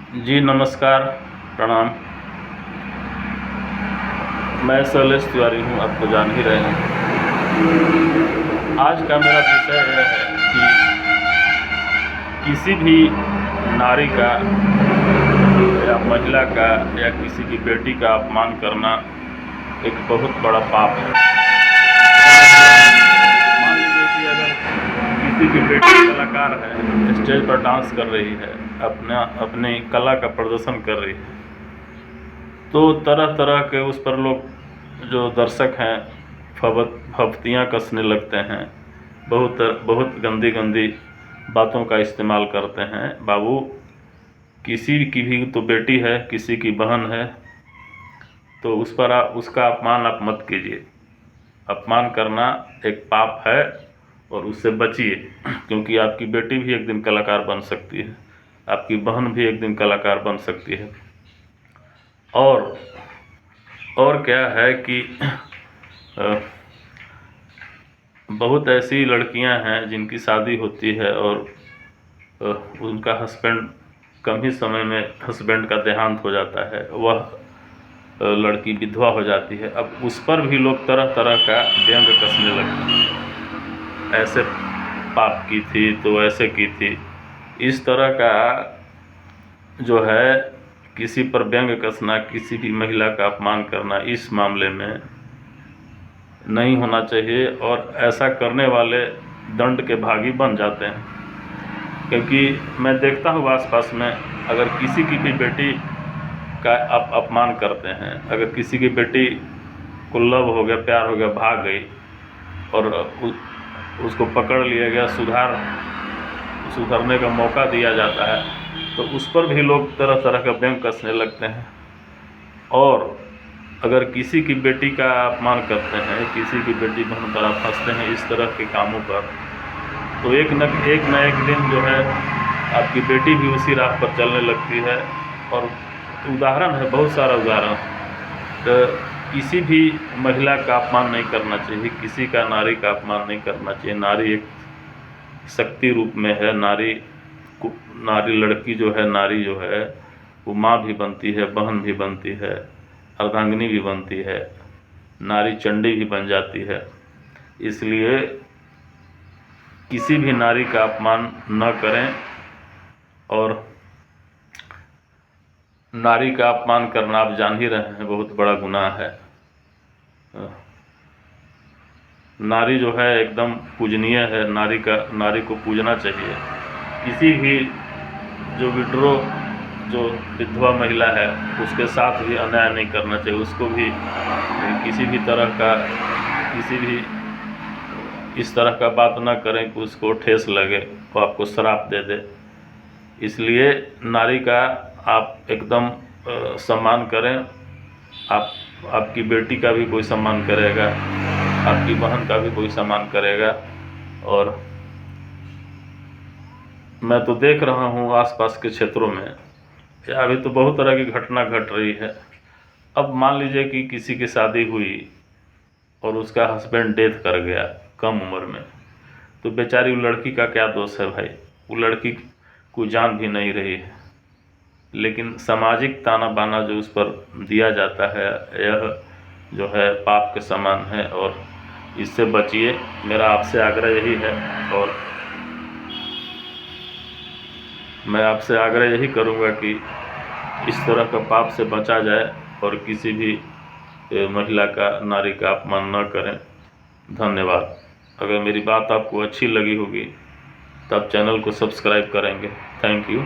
जी नमस्कार, प्रणाम। मैं शैलेश तिवारी हूँ, आप तो जान ही रहे हैं। आज का मेरा विषय यह है कि किसी भी नारी का या महिला का या किसी की बेटी का अपमान करना एक बहुत बड़ा पाप है। मान लीजिए कि अगर किसी की बेटी कलाकार है, स्टेज पर डांस कर रही है, अपनी कला का प्रदर्शन कर रही है, तो तरह तरह के उस पर लोग जो दर्शक हैं फब्तियाँ कसने लगते हैं, बहुत बहुत गंदी गंदी बातों का इस्तेमाल करते हैं। बाबू, किसी की भी तो बेटी है, किसी की बहन है, तो उसका अपमान आप मत कीजिए। अपमान करना एक पाप है और उससे बचिए, क्योंकि आपकी बेटी भी एक दिन कलाकार बन सकती है, आपकी बहन भी एक दिन कलाकार बन सकती है। और क्या है कि बहुत ऐसी लड़कियां हैं जिनकी शादी होती है और उनका हस्बैंड कम ही समय में हस्बैंड का देहांत हो जाता है, वह लड़की विधवा हो जाती है। अब उस पर भी लोग तरह तरह का व्यंग कसने लगते हैं, ऐसे पाप की थी तो ऐसे की थी। इस तरह का जो है किसी पर व्यंग कसना, किसी भी महिला का अपमान करना, इस मामले में नहीं होना चाहिए। और ऐसा करने वाले दंड के भागी बन जाते हैं, क्योंकि मैं देखता हूँ आसपास में, अगर किसी की भी बेटी का अपमान करते हैं, अगर किसी की बेटी को लव हो गया, प्यार हो गया, भाग गई और उसको पकड़ लिया गया, सुधरने का मौका दिया जाता है, तो उस पर भी लोग तरह तरह का व्यंग कसने लगते हैं। और अगर किसी की बेटी का अपमान करते हैं, किसी की बेटी बहन पर आप हंसते हैं इस तरह के कामों पर, तो एक न एक दिन जो है आपकी बेटी भी उसी राह पर चलने लगती है। और उदाहरण है, बहुत सारा उदाहरण। तो किसी भी महिला का अपमान नहीं करना चाहिए, किसी का नारी का अपमान नहीं करना चाहिए। नारी एक शक्ति रूप में है। नारी लड़की जो है, नारी जो है वो माँ भी बनती है, बहन भी बनती है, अर्धांगिनी भी बनती है, नारी चंडी भी बन जाती है। इसलिए किसी भी नारी का अपमान न करें। और नारी का अपमान करना आप जान ही रहे हैं, बहुत बड़ा गुनाह है। नारी जो है एकदम पूजनीय है, नारी को पूजना चाहिए। किसी भी जो विधवा महिला है उसके साथ भी अन्याय नहीं करना चाहिए। उसको भी किसी भी इस तरह का बात ना करें कि उसको ठेस लगे, वो आपको श्राप दे दे। इसलिए नारी का आप एकदम सम्मान करें। आपकी बेटी का भी कोई सम्मान करेगा, आपकी बहन का भी कोई सम्मान करेगा। और मैं तो देख रहा हूँ आसपास के क्षेत्रों में अभी तो बहुत तरह की घटना घट रही है। अब मान लीजिए कि किसी की शादी हुई और उसका हस्बैंड डेथ कर गया कम उम्र में, तो बेचारी वो लड़की का क्या दोष है भाई? वो लड़की को जान भी नहीं रही है, लेकिन सामाजिक ताना बाना जो उस पर दिया जाता है, यह जो है पाप के समान है। और इससे बचिए, मेरा आपसे आग्रह यही है। और मैं आपसे आग्रह यही करूँगा कि इस तरह का पाप से बचा जाए और किसी भी महिला का, नारी का अपमान न करें। धन्यवाद। अगर मेरी बात आपको अच्छी लगी होगी तब चैनल को सब्सक्राइब करेंगे। Thank you.